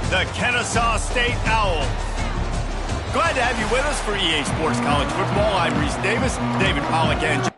the Kennesaw State Owls. Glad to have you with us for EA Sports College Football. I'm Reese Davis, David Pollack, and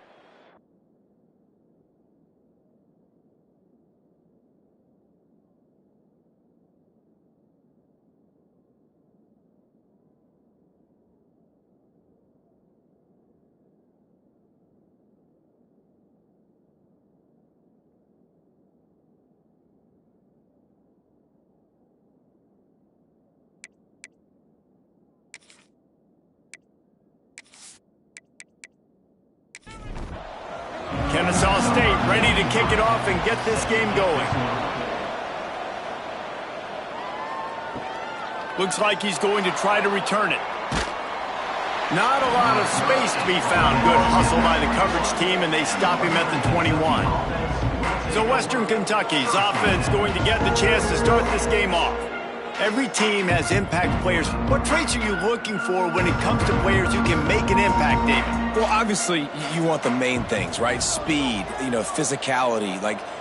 Kennesaw State ready to kick it off and get this game going. Looks like he's going to try to return it. Not a lot of space to be found. Good hustle by the coverage team, and they stop him at the 21. So Western Kentucky's offense going to get the chance to start this game off. Every team has impact players. What traits are you looking for when it comes to players who can make an impact, David? Well, obviously, you want the main things, right? Speed, physicality,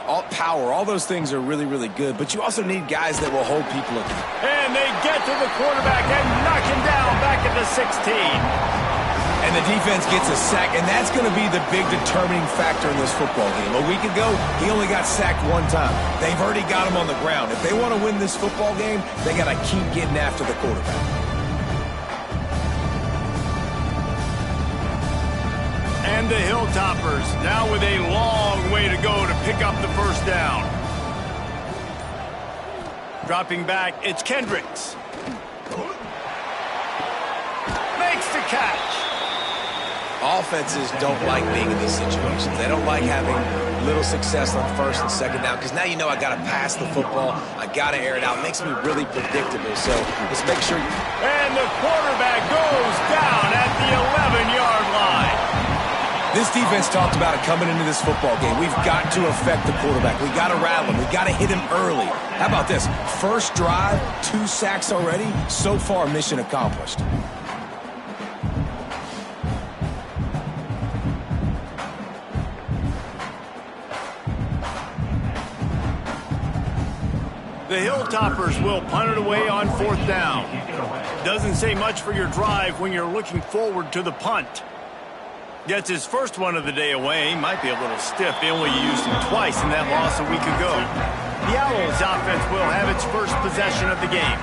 all power. All those things are really, really good. But you also need guys that will hold people accountable. And they get to the quarterback and knock him down back at the 16. And the defense gets a sack, and that's going to be the big determining factor in this football game. A week ago, he only got sacked one time. They've already got him on the ground. If they want to win this football game, they got to keep getting after the quarterback. And the Hilltoppers now with a long way to go to pick up the first down. Dropping back, it's Kendricks. Makes the catch. Offenses don't like being in these situations. They don't like having little success on first and second down because now you know I got to pass the football. I got to air it out. It makes me really predictable. So let's make sure. And the quarterback goes down at the 11-yard line. This defense talked about it coming into this football game. We've got to affect the quarterback. We got to rattle him. We got to hit him early. How about this? First drive, 2 sacks already. So far, mission accomplished. The Hilltoppers will punt it away on 4th down. Doesn't say much for your drive when you're looking forward to the punt. Gets his first one of the day away. Might be a little stiff. They only used him twice in that loss a week ago. The Owls offense will have its first possession of the game.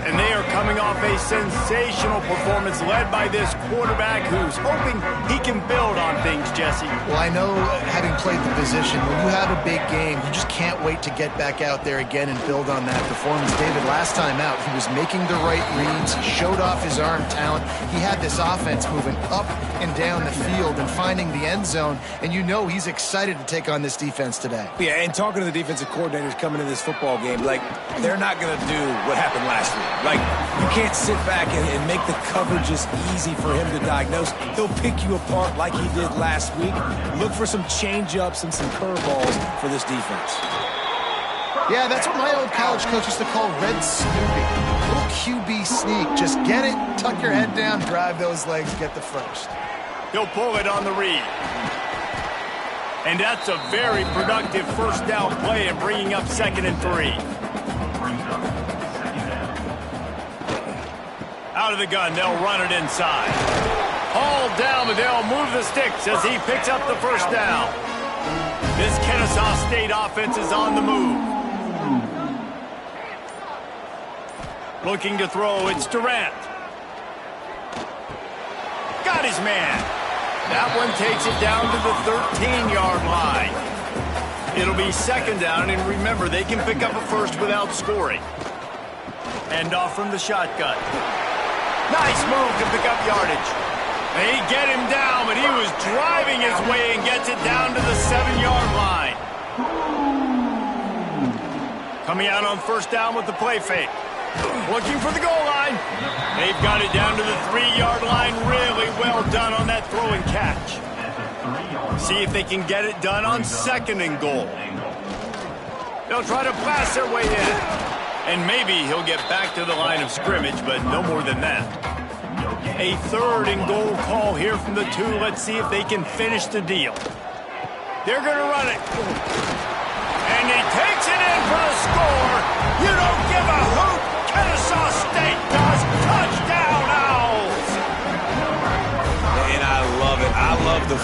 And they are coming off a sensational performance led by this quarterback who's hoping he can build on things, Jesse. Well, I know, having played the position, when you have a big game, you just can't wait to get back out there again and build on that performance. David, last time out, he was making the right reads. He showed off his arm talent. He had this offense moving up and down the field and finding the end zone. And you know he's excited to take on this defense today. Yeah, and talking to the defensive coordinators coming into this football game, they're not going to do what happened last week. You can't sit back and make the coverages easy for him to diagnose. He'll pick you apart like he did last week. Look for some change-ups and some curveballs for this defense. Yeah, that's what my old college coach used to call red snoopy. Little QB sneak. Just get it, tuck your head down, drive those legs, get the first. He'll pull it on the read. And that's a very productive first down play and bringing up 2nd and 3. Out of the gun, they'll run it inside. Hauled down, but they'll move the sticks as he picks up the first down. This Kennesaw State offense is on the move. Looking to throw, it's Durant. Got his man. That one takes it down to the 13-yard line. It'll be 2nd down, and remember, they can pick up a first without scoring. End off from the shotgun. Nice move to pick up yardage. They get him down, but he was driving his way and gets it down to the 7-yard line. Coming out on 1st down with the play fake. Looking for the goal line. They've got it down to the 3-yard line. Really well done on that throw and catch. See if they can get it done on 2nd and goal. They'll try to blast their way in. And maybe he'll get back to the line of scrimmage, but no more than that. A 3rd and goal call here from the 2. Let's see if they can finish the deal. They're going to run it. And he takes it in for the score. You don't give a hoot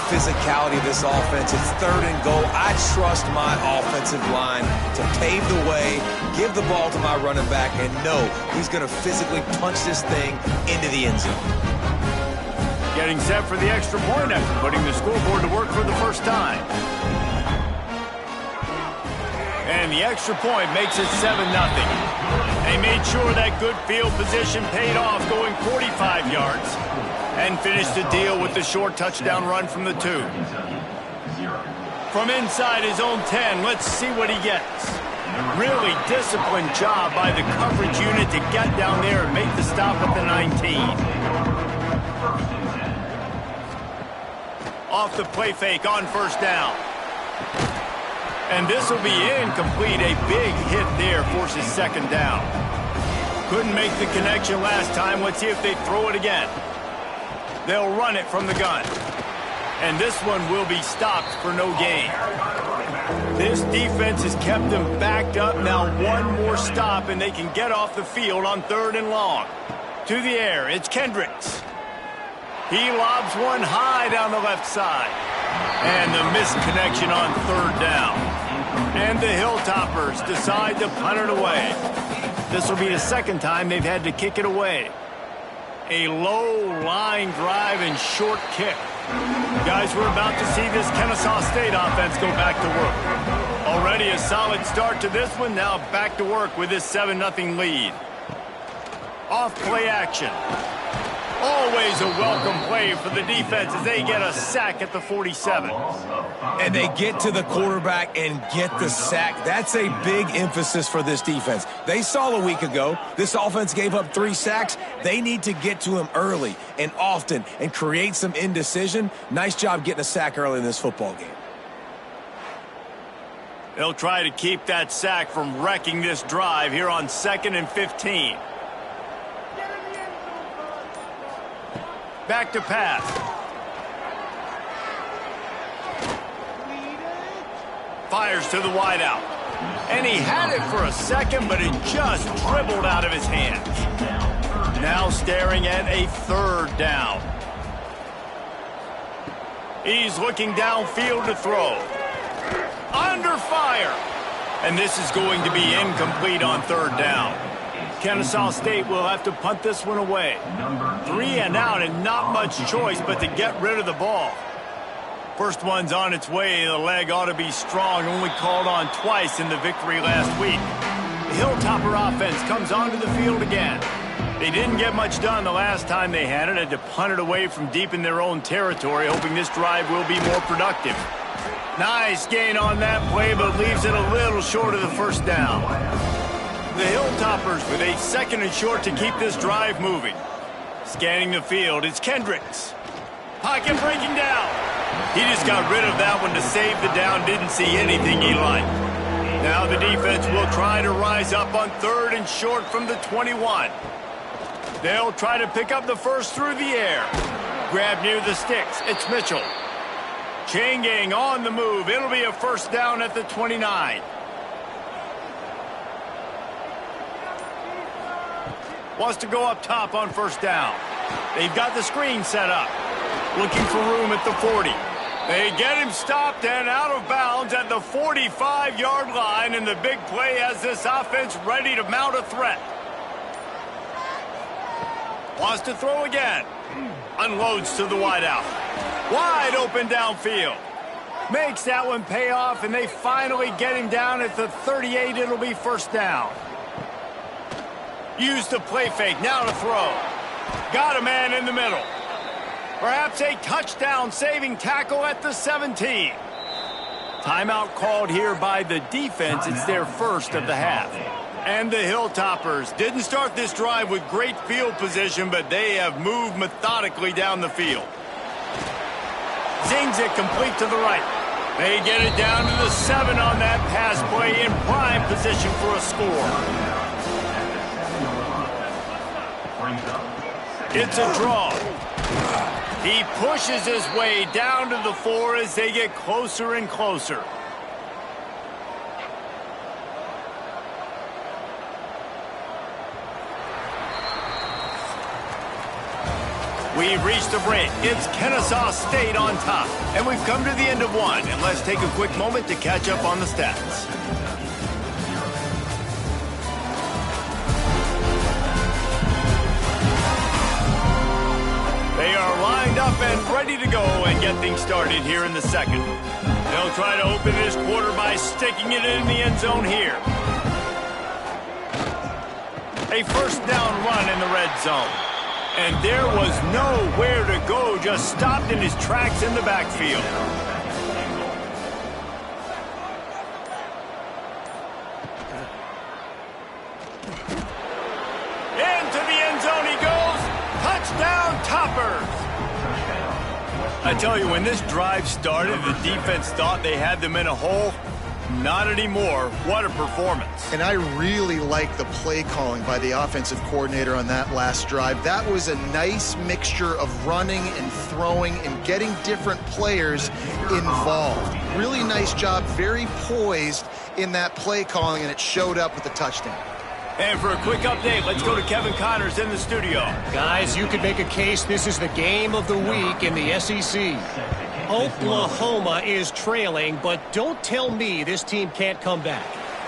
physicality of this offense. It's 3rd and goal. I trust my offensive line to pave the way, give the ball to my running back, and know he's going to physically punch this thing into the end zone. Getting set for the extra point after putting the scoreboard to work for the first time. And the extra point makes it 7-0. They made sure that good field position paid off, going 45 yards, and finished the deal with the short touchdown run from the 2. From inside his own 10, let's see what he gets. Really disciplined job by the coverage unit to get down there and make the stop at the 19. Off the play fake on first down. And this will be incomplete. A big hit there forces 2nd down. Couldn't make the connection last time. Let's see if they throw it again. They'll run it from the gun. And this one will be stopped for no gain. This defense has kept them backed up. Now one more stop and they can get off the field on 3rd and long. To the air, it's Kendricks. He lobs one high down the left side. And the missed connection on 3rd down. And the Hilltoppers decide to punt it away. This will be the 2nd time they've had to kick it away. A low line drive and short kick. Guys, we're about to see this Kennesaw State offense go back to work. Already a solid start to this one. Now back to work with this 7-0 lead. Off play action. Always a welcome play for the defense as they get a sack at the 47. And they get to the quarterback and get the sack. That's a big emphasis for this defense. They saw a week ago this offense gave up 3 sacks. They need to get to him early and often and create some indecision. Nice job getting a sack early in this football game. They'll try to keep that sack from wrecking this drive here on 2nd and 15. Back to pass. Fires to the wideout. And he had it for a second, but it just dribbled out of his hands. Now staring at a 3rd down. He's looking downfield to throw. Under fire. And this is going to be incomplete on 3rd down. Kennesaw State will have to punt this one away. 3 and out and not much choice but to get rid of the ball. First one's on its way. The leg ought to be strong. Only called on twice in the victory last week. The Hilltopper offense comes onto the field again. They didn't get much done the last time they had it. Had to punt it away from deep in their own territory, hoping this drive will be more productive. Nice gain on that play, but leaves it a little short of the 1st down. The Hilltoppers with a 2nd and short to keep this drive moving. Scanning the field, it's Kendricks. Pocket breaking down. He just got rid of that one to save the down. Didn't see anything he liked. Now the defense will try to rise up on 3rd and short from the 21. They'll try to pick up the first through the air. Grab near the sticks. It's Mitchell. Chain gang on the move. It'll be a 1st down at the 29. Wants to go up top on 1st down. They've got the screen set up. Looking for room at the 40. They get him stopped and out of bounds at the 45-yard line, and the big play has this offense ready to mount a threat. Wants to throw again. Unloads to the wideout. Wide open downfield. Makes that one pay off, and they finally get him down at the 38. It'll be 1st down. Use the play fake, now to throw. Got a man in the middle. Perhaps a touchdown-saving tackle at the 17. Timeout called here by the defense. It's their 1st of the half. And the Hilltoppers didn't start this drive with great field position, but they have moved methodically down the field. Zings it complete to the right. They get it down to the 7 on that pass play, in prime position for a score. It's a draw. He pushes his way down to the 4 as they get closer and closer. We've reached the break. It's Kennesaw State on top. And we've come to the end of one. And let's take a quick moment to catch up on the stats. They are lined up and ready to go and get things started here in the second. They'll try to open this quarter by sticking it in the end zone here. A first down run in the red zone. And there was nowhere to go, just stopped in his tracks in the backfield. Into the end zone he goes. Touchdown, Toppers. I tell you, when this drive started, the defense thought they had them in a hole. Not anymore. What a performance. And I really like the play calling by the offensive coordinator on that last drive. That was a nice mixture of running and throwing and getting different players involved. Really nice job, very poised in that play calling, and it showed up with the touchdown. And for a quick update, let's go to Kevin Connors in the studio. Guys, you could make a case this is the game of the week in the SEC. Oklahoma is trailing, but don't tell me this team can't come back.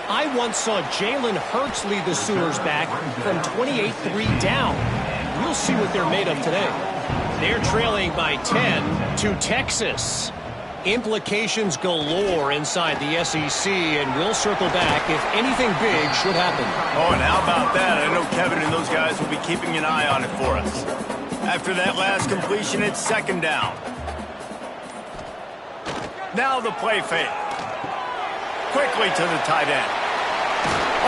I once saw Jalen Hurts lead the Sooners back from 28-3 down. We'll see what they're made of today. They're trailing by 10 to Texas. Implications galore inside the SEC, and we'll circle back if anything big should happen. Oh, and how about that? I know Kevin and those guys will be keeping an eye on it for us. After that last completion, it's second down. Now the play fake. Quickly to the tight end.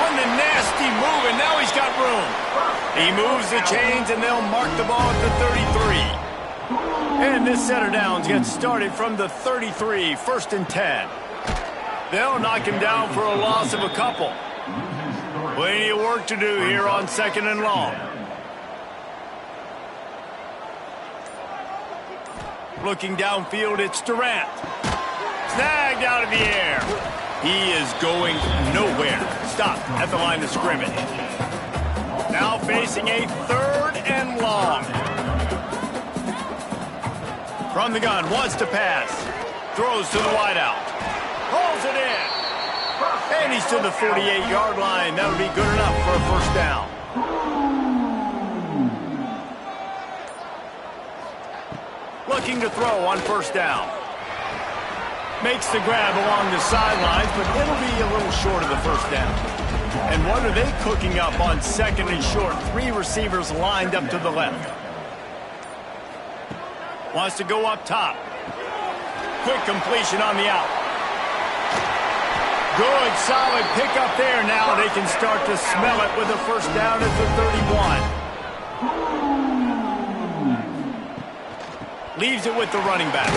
On the nasty move, and now he's got room. He moves the chains, and they'll mark the ball at the 33. And this set of downs gets started from the 33, first and 10. They'll knock him down for a loss of a couple. Plenty of work to do here on second and long. Looking downfield, it's Durant. Snagged out of the air. He is going nowhere. Stop at the line of scrimmage. Now facing a third and long. From the gun, wants to pass. Throws to the wideout. Pulls it in. And he's to the 48-yard line. That would be good enough for a first down. Looking to throw on first down. Makes the grab along the sidelines, but it'll be a little short of the first down. And what are they cooking up on second and short? 3 receivers lined up to the left. Wants to go up top. Quick completion on the out. Good, solid pickup there. Now they can start to smell it with a first down at the 31. Leaves it with the running back.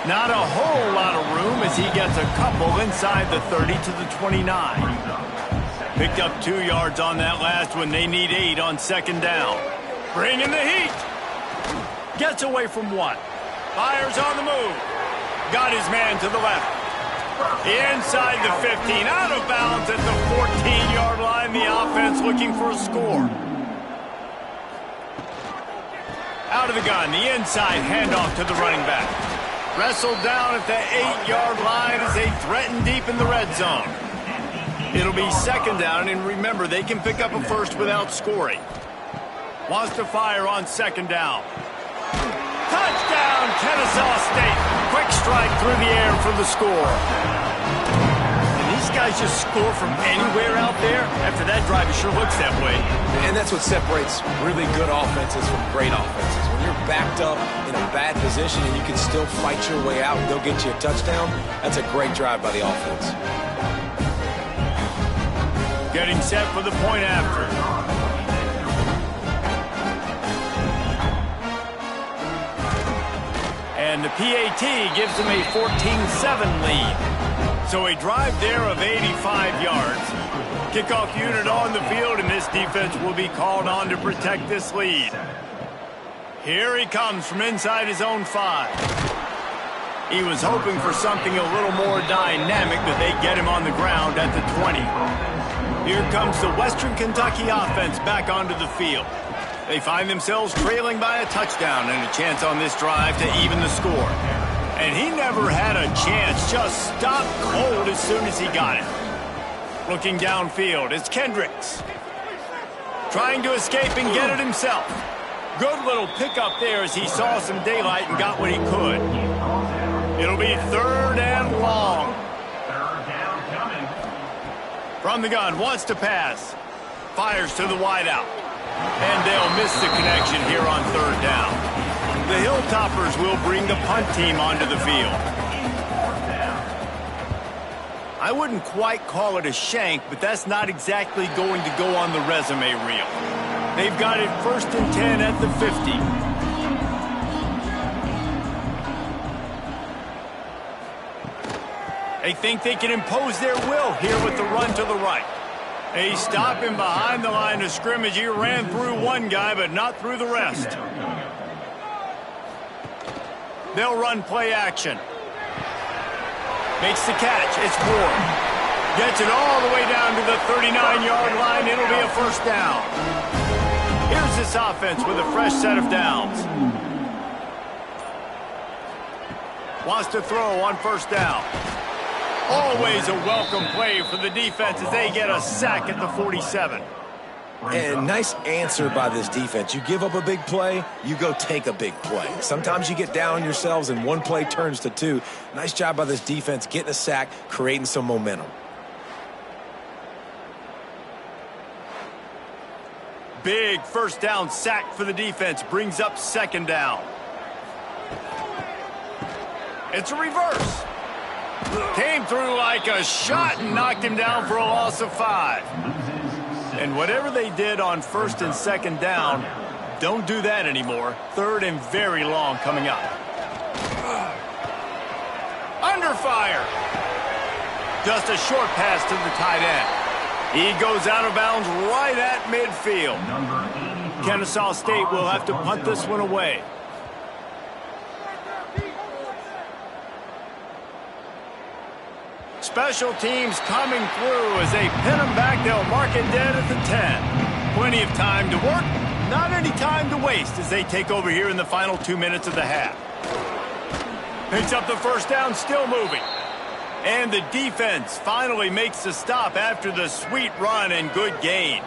Not a whole lot of room as he gets a couple inside the 30 to the 29. Picked up 2 yards on that last one. They need 8 on second down. Bringing the heat. Gets away from 1. Fires on the move. Got his man to the left. Inside the 15. Out of bounds at the 14-yard line. The offense looking for a score. Out of the gun. The inside handoff to the running back. Wrestled down at the 8-yard line as they threaten deep in the red zone. It'll be second down, and remember, they can pick up a first without scoring. Wants to fire on second down. Touchdown, Kennesaw State. Quick strike through the air for the score. And these guys just score from anywhere out there. After that drive, it sure looks that way. And that's what separates really good offenses from great offenses. When you're backed up in a bad position and you can still fight your way out and go get you a touchdown, that's a great drive by the offense. Getting set for the point after. And the PAT gives them a 14-7 lead. So a drive there of 85 yards. Kickoff unit on the field, and this defense will be called on to protect this lead. Here he comes from inside his own 5. He was hoping for something a little more dynamic, but they get him on the ground at the 20. Here comes the Western Kentucky offense back onto the field. They find themselves trailing by a touchdown and a chance on this drive to even the score. And he never had a chance, just stopped cold as soon as he got it. Looking downfield, it's Kendricks. Trying to escape and get it himself. Good little pickup there as he saw some daylight and got what he could. It'll be 3rd and long. From the gun, wants to pass. Fires to the wideout. And they'll miss the connection here on 3rd down. The Hilltoppers will bring the punt team onto the field. I wouldn't quite call it a shank, but that's not exactly going to go on the resume reel. They've got it 1st and 10 at the 50. They think they can impose their will here with the run to the right. They stop him behind the line of scrimmage. He ran through one guy, but not through the rest. They'll run play action. Makes the catch. It's Ward. Gets it all the way down to the 39-yard line. It'll be a 1st down. Here's this offense with a fresh set of downs. Wants to throw on 1st down. Always a welcome play for the defense as they get a sack at the 47. And nice answer by this defense. You give up a big play, you go take a big play. Sometimes you get down on yourselves and one play turns to 2. Nice job by this defense getting a sack, creating some momentum. Big 1st down sack for the defense brings up 2nd down. It's a reverse. Came through like a shot and knocked him down for a loss of 5. And whatever they did on 1st and 2nd down, don't do that anymore. 3rd and very long coming up. Under fire. Just a short pass to the tight end. He goes out of bounds right at midfield. Kennesaw State will have to punt this one away. Special teams coming through as they pin them back. They'll mark it dead at the 10. Plenty of time to work, not any time to waste as they take over here in the final 2 minutes of the half. Picks up the 1st down, still moving. And the defense finally makes the stop after the sweet run and good gain.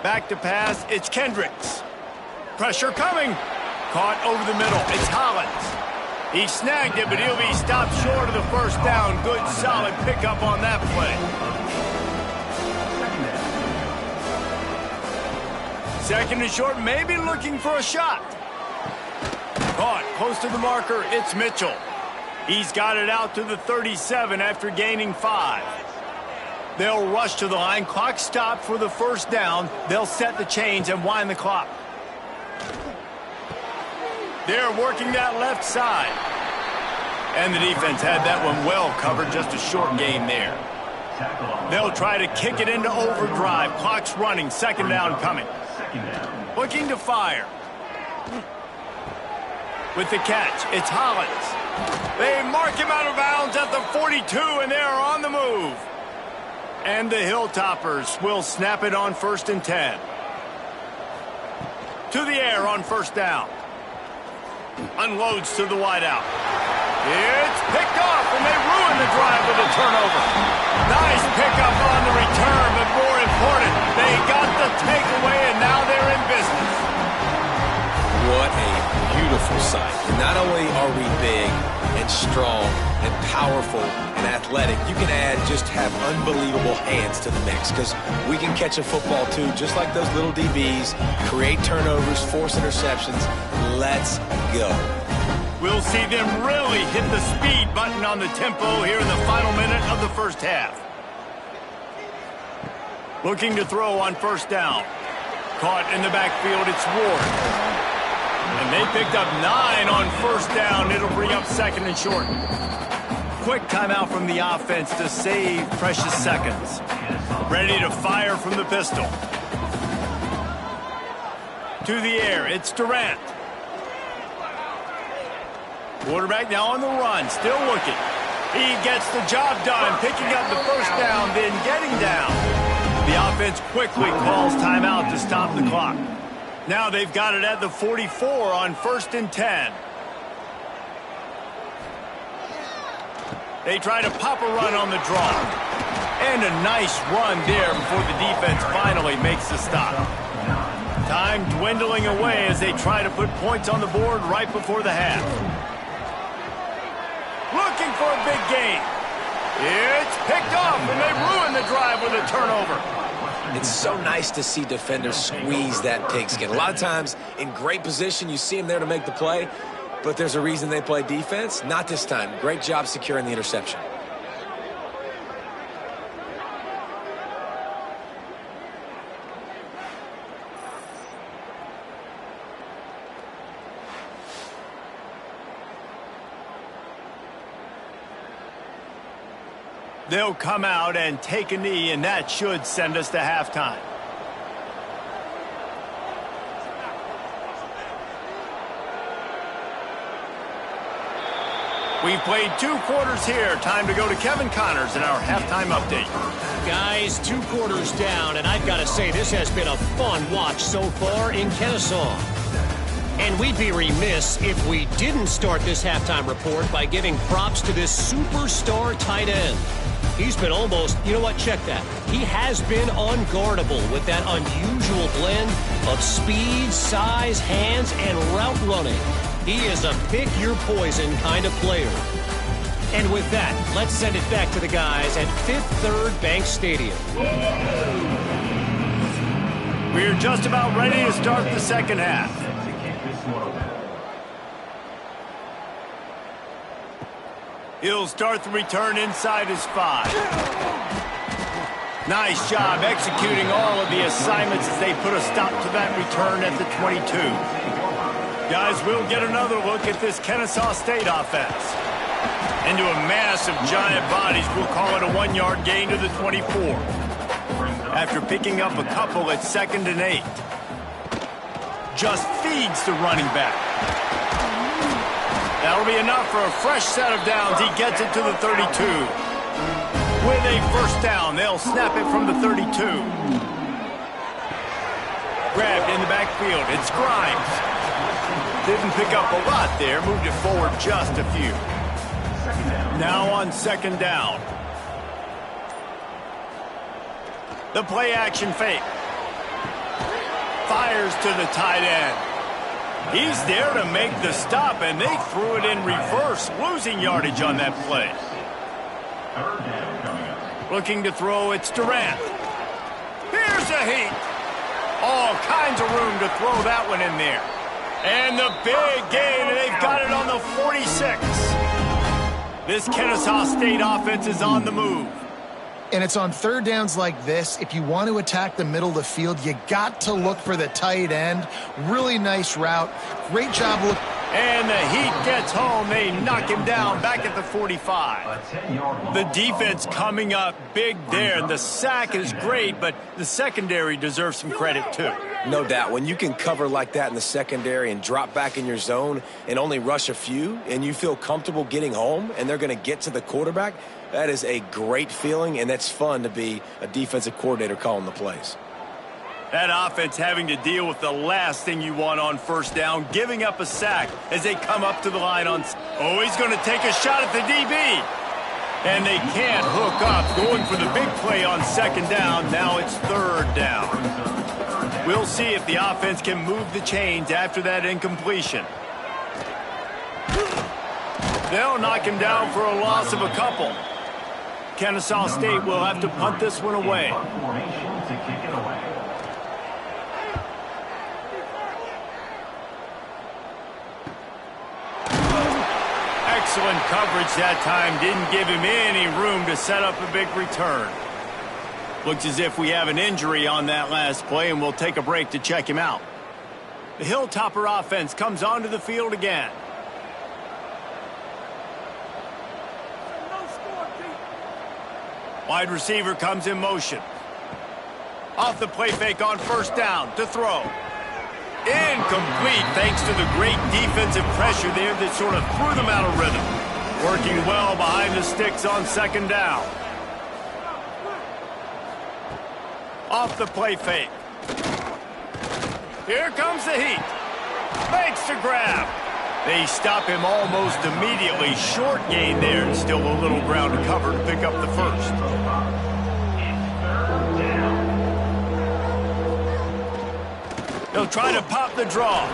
Back to pass, it's Kendricks. Pressure coming. Caught over the middle, it's Hollins. He snagged it, but he'll be stopped short of the 1st down. Good, solid pickup on that play. 2nd and short, maybe looking for a shot. Caught close to the marker, it's Mitchell. He's got it out to the 37 after gaining 5. They'll rush to the line. Clock stopped for the 1st down. They'll set the chains and wind the clock. They're working that left side. And the defense had that one well covered. Just a short game there. They'll try to kick it into overdrive. Clock's running. 2nd down coming. Looking to fire. With the catch, it's Hollins. They mark him out of bounds at the 42, and they're on the move. And the Hilltoppers will snap it on 1st and 10. To the air on 1st down. Unloads to the wideout. It's picked off, and they ruin the drive with a turnover. Nice pickup on the return, but more important, they got the takeaway, and now they're in business. What a beautiful sight. And not only are we big and strong and powerful and athletic, you can just have unbelievable hands to the mix, because we can catch a football too, just like those little DBs, create turnovers, force interceptions. Let's go. We'll see them really hit the speed button on the tempo here in the final minute of the 1st half. Looking to throw on 1st down. Caught in the backfield, it's Ward. And they picked up 9 on 1st down. It'll bring up 2nd and short. Quick timeout from the offense to save precious seconds. Ready to fire from the pistol. To the air, it's Durant. Quarterback now on the run, still looking. He gets the job done, picking up the 1st down, then getting down. The offense quickly calls timeout to stop the clock. Now they've got it at the 44 on 1st and 10. They try to pop a run on the draw. And a nice run there before the defense finally makes the stop. Time dwindling away as they try to put points on the board right before the half. Looking for a big gain. It's picked off, and they ruin the drive with a turnover. It's so nice to see defenders squeeze that pigskin. A lot of times, in great position, you see them there to make the play, but there's a reason they play defense. Not this time. Great job securing the interception. They'll come out and take a knee, and that should send us to halftime. We've played 2 quarters here. Time to go to Kevin Connors in our halftime update. Guys, 2 quarters down, and I've got to say this has been a fun watch so far in Kennesaw. And we'd be remiss if we didn't start this halftime report by giving props to this superstar tight end. He's been almost, you know what, check that. He has been unguardable with that unusual blend of speed, size, hands, and route running. He is a pick-your-poison kind of player. And with that, let's send it back to the guys at Fifth Third Bank Stadium. We're just about ready to start the second half. He'll start the return inside his 5. Nice job executing all of the assignments as they put a stop to that return at the 22. Guys, we'll get another look at this Kennesaw State offense. Into a mass of giant bodies, we'll call it a 1-yard gain to the 24. After picking up a couple at 2nd and 8. Just feeds the running back. That'll be enough for a fresh set of downs. He gets it to the 32. With a first down, they'll snap it from the 32. Grabbed in the backfield. It's Grimes. Didn't pick up a lot there. Moved it forward just a few. Now on 2nd down. The play action fake. Fires to the tight end. He's there to make the stop, and they threw it in reverse, losing yardage on that play. Looking to throw, it's Durant. Here's a heat. All kinds of room to throw that one in there. And the big gain, and they've got it on the 46. This Kennesaw State offense is on the move. And it's on 3rd downs like this. If you want to attack the middle of the field, you got to look for the tight end. Really nice route. Great job. And the Heat gets home. They knock him down back at the 45. The defense coming up big there. And the sack is great, but the secondary deserves some credit too. No doubt. When you can cover like that in the secondary and drop back in your zone and only rush a few, and you feel comfortable getting home and they're going to get to the quarterback, that is a great feeling, and that's fun to be a defensive coordinator calling the plays. That offense having to deal with the last thing you want on 1st down, giving up a sack as they come up to the line on... Oh, he's going to take a shot at the DB. And they can't hook up, going for the big play on 2nd down. Now it's 3rd down. We'll see if the offense can move the chains after that incompletion. They'll knock him down for a loss of a couple. Kennesaw State will have to punt this one away. Excellent coverage that time. Didn't give him any room to set up a big return. Looks as if we have an injury on that last play, and we'll take a break to check him out. The Hilltopper offense comes onto the field again. Wide receiver comes in motion. Off the play fake on 1st down to throw. Incomplete thanks to the great defensive pressure there that sort of threw them out of rhythm. Working well behind the sticks on 2nd down. Off the play fake. Here comes the heat. Makes the grab. They stop him almost immediately. Short gain there, and still a little ground to cover to pick up the first. They'll try to pop the draw.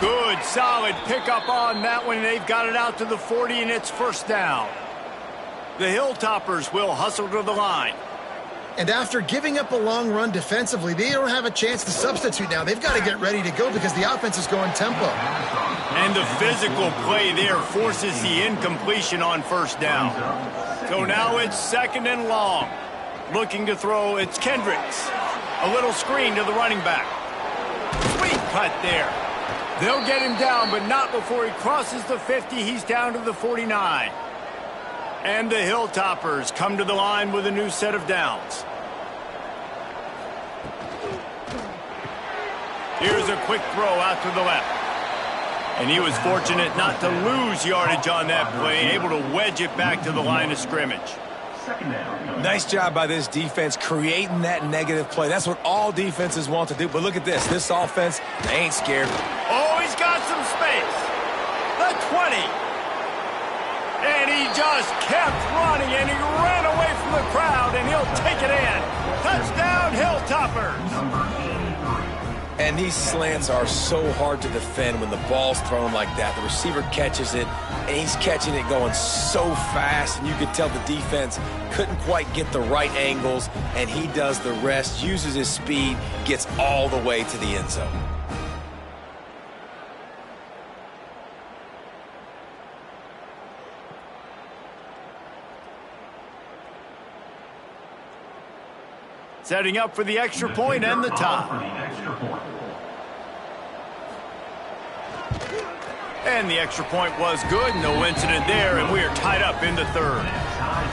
Good, solid pickup on that one. They've got it out to the 40, and it's first down. The Hilltoppers will hustle to the line. And after giving up a long run defensively, they don't have a chance to substitute now. They've got to get ready to go because the offense is going tempo. And the physical play there forces the incompletion on first down. So now it's second and long. Looking to throw, it's Kendricks. A little screen to the running back. Sweet cut there. They'll get him down, but not before he crosses the 50. He's down to the 49. And the Hilltoppers come to the line with a new set of downs. Here's a quick throw out to the left. And he was fortunate not to lose yardage on that play, able to wedge it back to the line of scrimmage. Nice job by this defense creating that negative play. That's what all defenses want to do. But look at this. This offense, they ain't scared. Oh, he's got some space. The 20. And he just kept running, and he ran away from the crowd, and he'll take it in. Touchdown, Hilltoppers. And these slants are so hard to defend when the ball's thrown like that. The receiver catches it, and he's catching it going so fast, and you could tell the defense couldn't quite get the right angles, and he does the rest, uses his speed, gets all the way to the end zone. Setting up for the extra point and the tie. And the extra point was good. No incident there, and we are tied up in the third.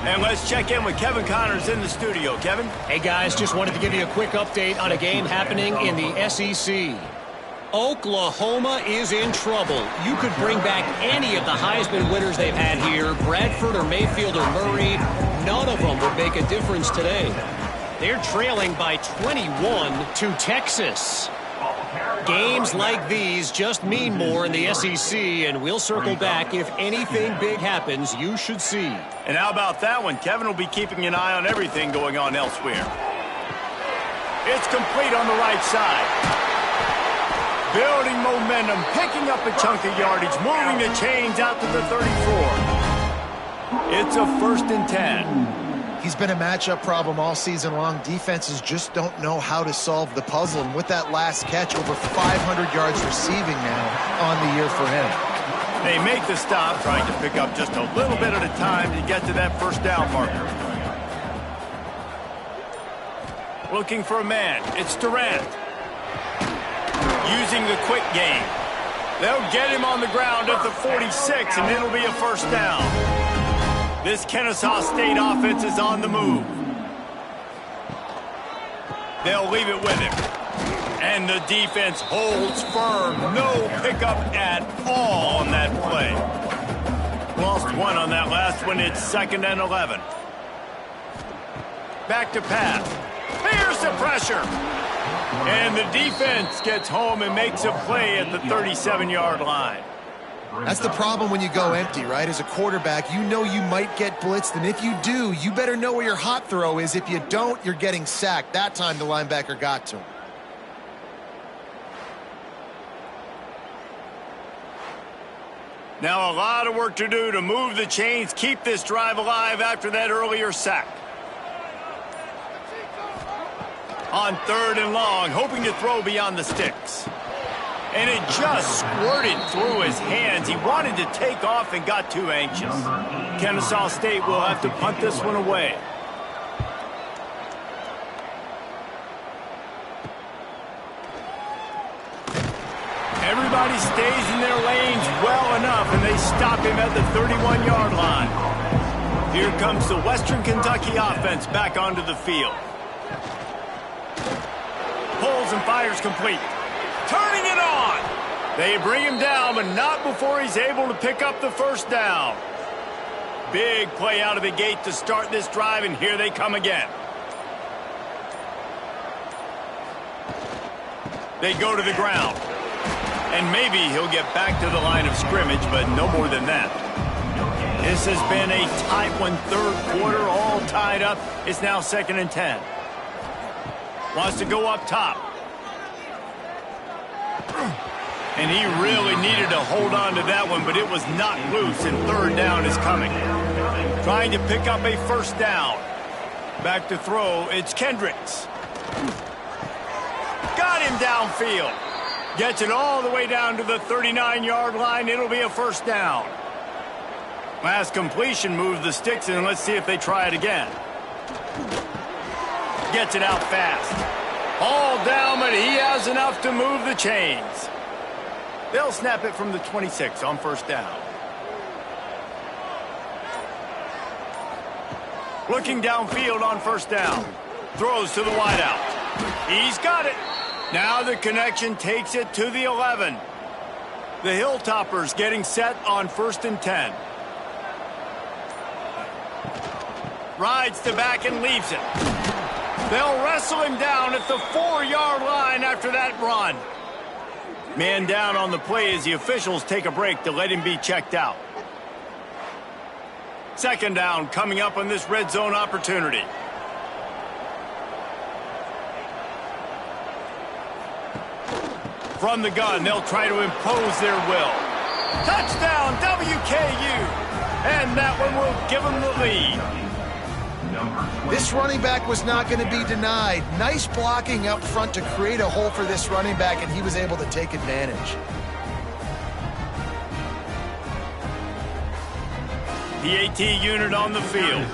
And let's check in with Kevin Connors in the studio. Kevin? Hey, guys, just wanted to give you a quick update on a game happening in the SEC. Oklahoma is in trouble. You could bring back any of the Heisman winners they've had here, Bradford or Mayfield or Murray. None of them would make a difference today. They're trailing by 21 to Texas. Games like these just mean more in the SEC, and we'll circle back if anything big happens you should see. And how about that one? Kevin will be keeping an eye on everything going on elsewhere. It's complete on the right side. Building momentum, picking up a chunk of yardage, moving the chains out to the 34. It's a 1st and 10. He's been a matchup problem all season long. Defenses just don't know how to solve the puzzle. And with that last catch, over 500 yards receiving now on the year for him. They make the stop, trying to pick up just a little bit at a time to get to that first down marker. Looking for a man. It's Durant. Using the quick game. They'll get him on the ground at the 46, and it'll be a first down. This Kennesaw State offense is on the move. They'll leave it with him. And the defense holds firm. No pickup at all on that play. Lost one on that last one. It's 2nd and 11. Back to pass. Here's the pressure. And the defense gets home and makes a play at the 37-yard line. That's the problem when you go empty, right? As a quarterback, you know you might get blitzed, and if you do, you better know where your hot throw is. If you don't, you're getting sacked. That time the linebacker got to him. Now a lot of work to do to move the chains, keep this drive alive after that earlier sack. On 3rd and long, hoping to throw beyond the sticks. And it just squirted through his hands. He wanted to take off and got too anxious. Kennesaw State will have to punt this one away. Everybody stays in their lanes well enough, and they stop him at the 31-yard line. Here comes the Western Kentucky offense back onto the field. Pulls and fires complete. Turning it on. They bring him down, but not before he's able to pick up the first down. Big play out of the gate to start this drive, and here they come again. They go to the ground. And maybe he'll get back to the line of scrimmage, but no more than that. This has been a tight one, third quarter, all tied up. It's now 2nd and 10. Wants to go up top. And he really needed to hold on to that one, but it was not loose, and 3rd down is coming. Trying to pick up a 1st down. Back to throw, it's Kendricks. Got him downfield. Gets it all the way down to the 39-yard line. It'll be a 1st down. Last completion moves the sticks, and let's see if they try it again. Gets it out fast. All down, but he has enough to move the chains. They'll snap it from the 26 on 1st down. Looking downfield on 1st down. Throws to the wideout. He's got it. Now the connection takes it to the 11. The Hilltoppers getting set on 1st and 10. Rides to back and leaves it. They'll wrestle him down at the 4-yard line after that run. Man down on the play as the officials take a break to let him be checked out. 2nd down coming up on this red zone opportunity. From the gun, they'll try to impose their will. Touchdown, WKU! And that one will give them the lead. This running back was not going to be denied. Nice blocking up front to create a hole for this running back, and he was able to take advantage. The AT unit on the field.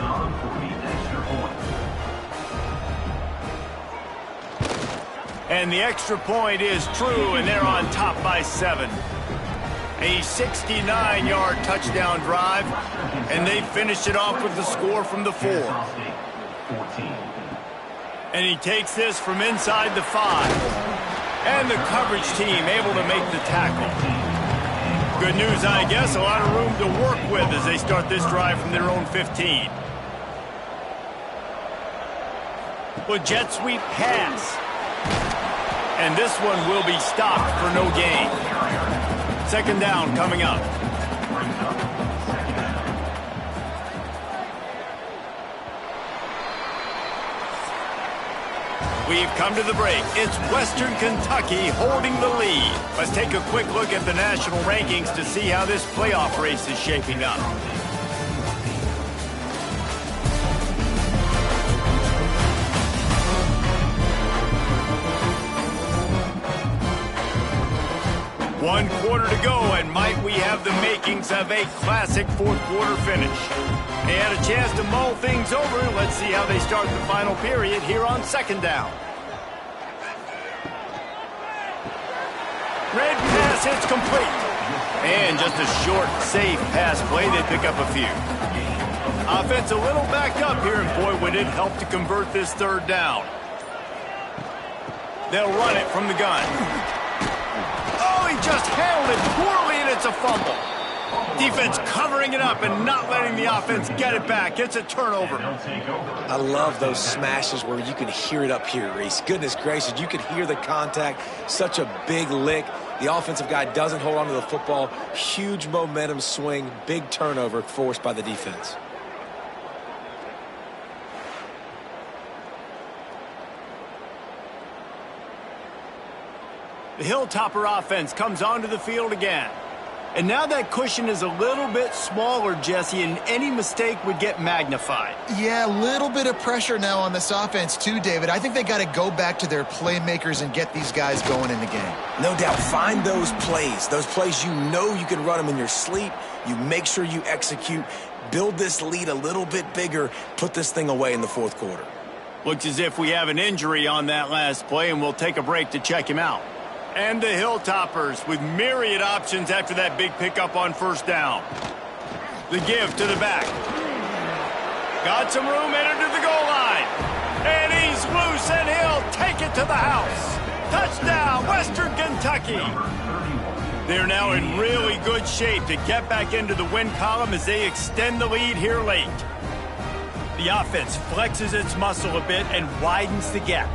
And the extra point is true, and they're on top by 7. A 69-yard touchdown drive, and they finished it off with the score from the 4. And he takes this from inside the 5. And the coverage team able to make the tackle. Good news, I guess, a lot of room to work with as they start this drive from their own 15. Well, jet sweep pass. And this one will be stopped for no gain. 2nd down coming up. We've come to the break. It's Western Kentucky holding the lead. Let's take a quick look at the national rankings to see how this playoff race is shaping up. One quarter to go, and might we have the makings of a classic 4th quarter finish. They had a chance to mull things over. Let's see how they start the final period here on 2nd down. Red pass, it's complete. And just a short, safe pass play. They pick up a few. Offense a little backed up here, and boy, would it help to convert this 3rd down. They'll run it from the gun. Oh, he just handled it poorly, and it's a fumble. Defense covering it up and not letting the offense get it back. It's a turnover. I love those smashes where you can hear it up here, Reese. Goodness gracious, you can hear the contact. Such a big lick. The offensive guy doesn't hold on to the football. Huge momentum swing, big turnover forced by the defense. The Hilltopper offense comes onto the field again. And now that cushion is a little bit smaller, Jesse, and any mistake would get magnified. Yeah, a little bit of pressure now on this offense too, David. I think they got to go back to their playmakers and get these guys going in the game. No doubt. Find those plays you know you can run them in your sleep. You make sure you execute. Build this lead a little bit bigger. Put this thing away in the 4th quarter. Looks as if we have an injury on that last play, and we'll take a break to check him out. And the Hilltoppers with myriad options after that big pickup on 1st down. The give to the back. Got some room, entered to the goal line. And he's loose, and he'll take it to the house. Touchdown, Western Kentucky. They're now in really good shape to get back into the win column as they extend the lead here late. The offense flexes its muscle a bit and widens the gap.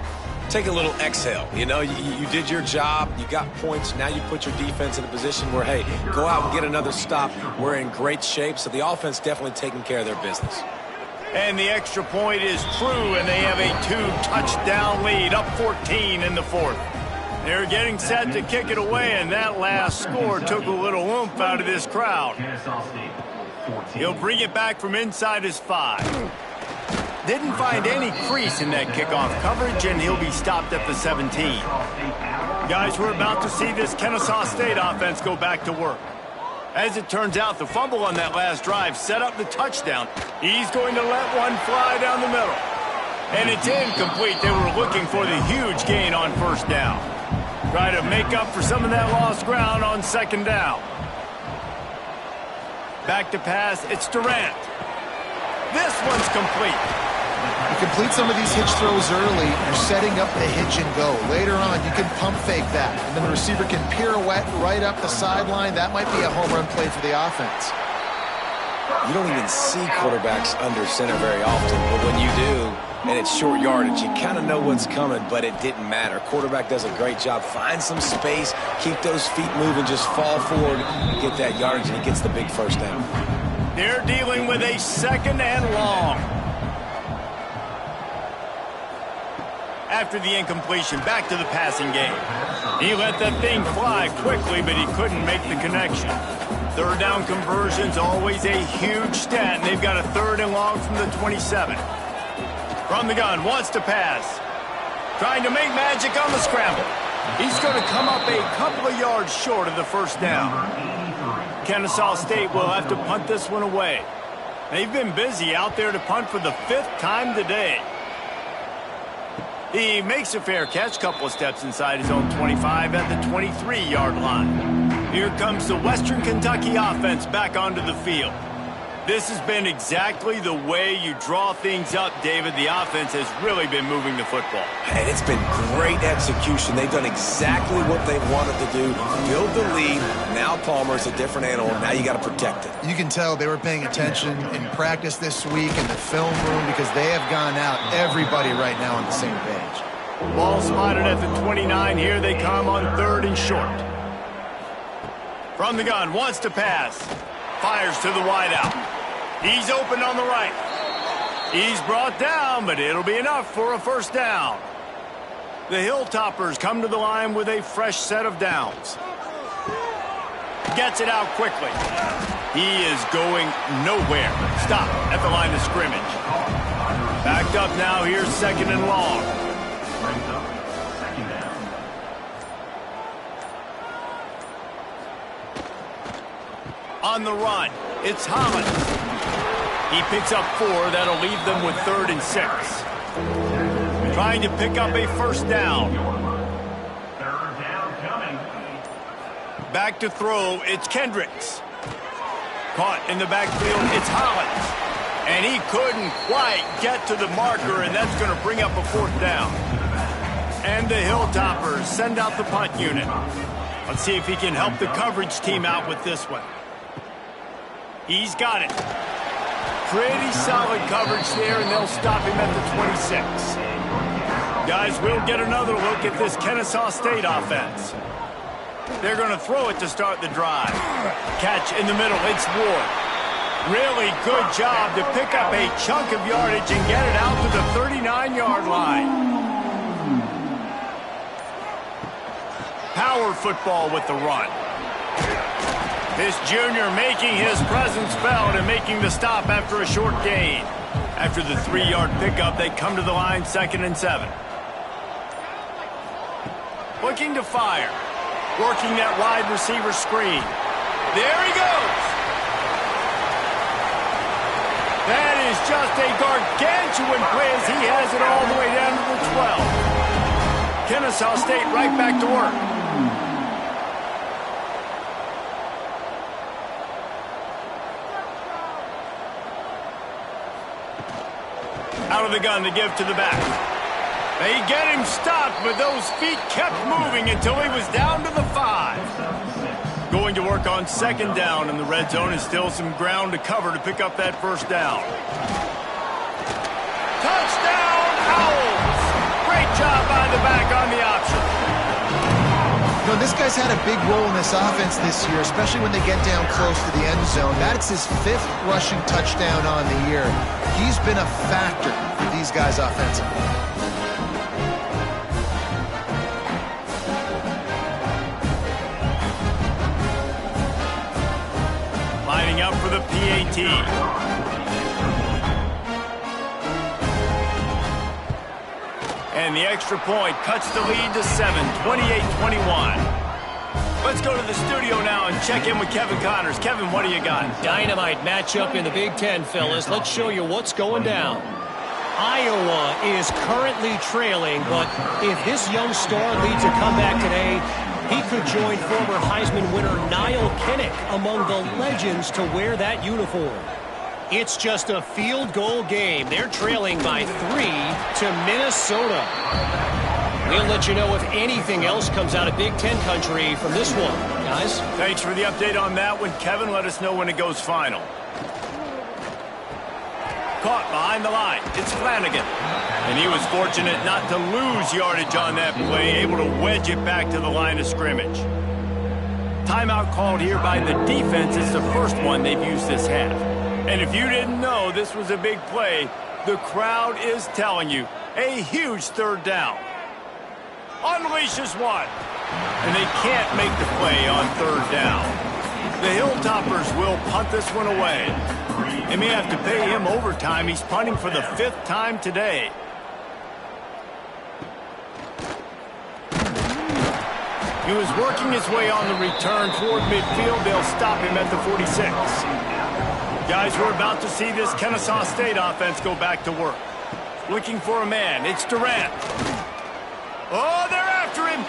take a little exhale. You know, you did your job, you got points, now you put your defense in a position where, hey, go out and get another stop. We're in great shape, so the offense definitely taking care of their business. And the extra point is true, and they have a 2-touchdown lead, up 14 in the fourth. They're getting set to kick it away, and that last score took a little oomph out of this crowd. He'll bring it back from inside his 5. Didn't find any crease in that kickoff coverage, and he'll be stopped at the 17. Guys, we're about to see this Kennesaw State offense go back to work. As it turns out, the fumble on that last drive set up the touchdown. He's going to let one fly down the middle. And it's incomplete. They were looking for the huge gain on first down. Try to make up for some of that lost ground on second down. Back to pass, it's Durant. This one's complete. You complete some of these hitch throws early, you're setting up the hitch and go. Later on, you can pump fake that, and then the receiver can pirouette right up the sideline. That might be a home run play for the offense. You don't even see quarterbacks under center very often, but when you do, and it's short yardage, you kind of know what's coming, but it didn't matter. Quarterback does a great job. Find some space, keep those feet moving, just fall forward, get that yardage, and he gets the big first down. They're dealing with a second and long. After the incompletion, back to the passing game. He let that thing fly quickly, but he couldn't make the connection. Third down conversion's always a huge stat, and they've got a third and long from the 27. From the gun, wants to pass. Trying to make magic on the scramble. He's going to come up a couple of yards short of the first down. Kennesaw State will have to punt this one away. They've been busy out there to punt for the 5th time today. He makes a fair catch, couple of steps inside his own 25 at the 23-yard line. Here comes the Western Kentucky offense back onto the field. This has been exactly the way you draw things up, David. The offense has really been moving the football. And it's been great execution. They've done exactly what they wanted to do. Build the lead. Now Palmer's a different animal. Now you got to protect it. You can tell they were paying attention in practice this week in the film room because they have gone out, everybody right now on the same page. Ball spotted at the 29. Here they come on 3rd and short. From the gun, wants to pass. Fires to the wideout. He's open on the right. He's brought down, but it'll be enough for a first down. The Hilltoppers come to the line with a fresh set of downs. Gets it out quickly. He is going nowhere. Stop at the line of scrimmage. Backed up now, here's 2nd and long. On the run, it's Holland. He picks up 4. That'll leave them with 3rd and 6. Trying to pick up a first down. Back to throw, it's Kendricks. Caught in the backfield, it's Holland. And he couldn't quite get to the marker, and that's going to bring up a 4th down. And the Hilltoppers send out the punt unit. Let's see if he can help the coverage team out with this one. He's got it. Pretty solid coverage there, and they'll stop him at the 26. Guys, we'll get another look at this Kennesaw State offense. They're going to throw it to start the drive. Catch in the middle, it's Ward. Really good job to pick up a chunk of yardage and get it out to the 39-yard line. Power football with the run. This junior making his presence felt and making the stop after a short gain. After the 3-yard pickup, they come to the line 2nd and 7. Looking to fire. Working that wide receiver screen. There he goes. That is just a gargantuan play as he has it all the way down to the 12. Kennesaw State right back to work. Out of the gun to give to the back. They get him stopped, but those feet kept moving until he was down to the 5. Going to work on 2nd down in the red zone, and still some ground to cover to pick up that first down. Touchdown, Owls! Great job by the back on the option. You know, this guy's had a big role in this offense this year, especially when they get down close to the end zone. That's his 5th rushing touchdown on the year. He's been a factor for these guys offensively. Lining up for the PAT. And the extra point cuts the lead to 7, 28-21. Let's go to the studio now and check in with Kevin Connors. Kevin, what do you got? Dynamite matchup in the Big Ten, fellas. Let's show you what's going down. Iowa is currently trailing, but if this young star leads a comeback today, he could join former Heisman winner Niall Kinnick among the legends to wear that uniform. It's just a field goal game. They're trailing by 3 to Minnesota. We'll let you know if anything else comes out of Big Ten country from this one, guys. Thanks for the update on that one, Kevin. Let us know when it goes final. Caught behind the line. It's Flanagan. And he was fortunate not to lose yardage on that play, able to wedge it back to the line of scrimmage. Timeout called here by the defense. It's the first one they've used this half. And if you didn't know this was a big play, the crowd is telling you. A huge 3rd down. Unleashes one. And they can't make the play on 3rd down. The Hilltoppers will punt this one away. They may have to pay him overtime. He's punting for the 5th time today. He was working his way on the return toward midfield. They'll stop him at the 46. Guys, we're about to see this Kennesaw State offense go back to work. Looking for a man. It's Durant. Oh, they're after him.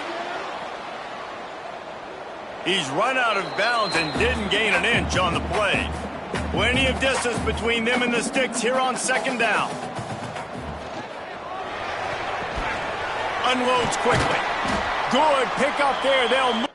He's run out of bounds and didn't gain an inch on the play. Plenty of distance between them and the sticks here on 2nd down. Unloads quickly. Good pick up there. They'll move.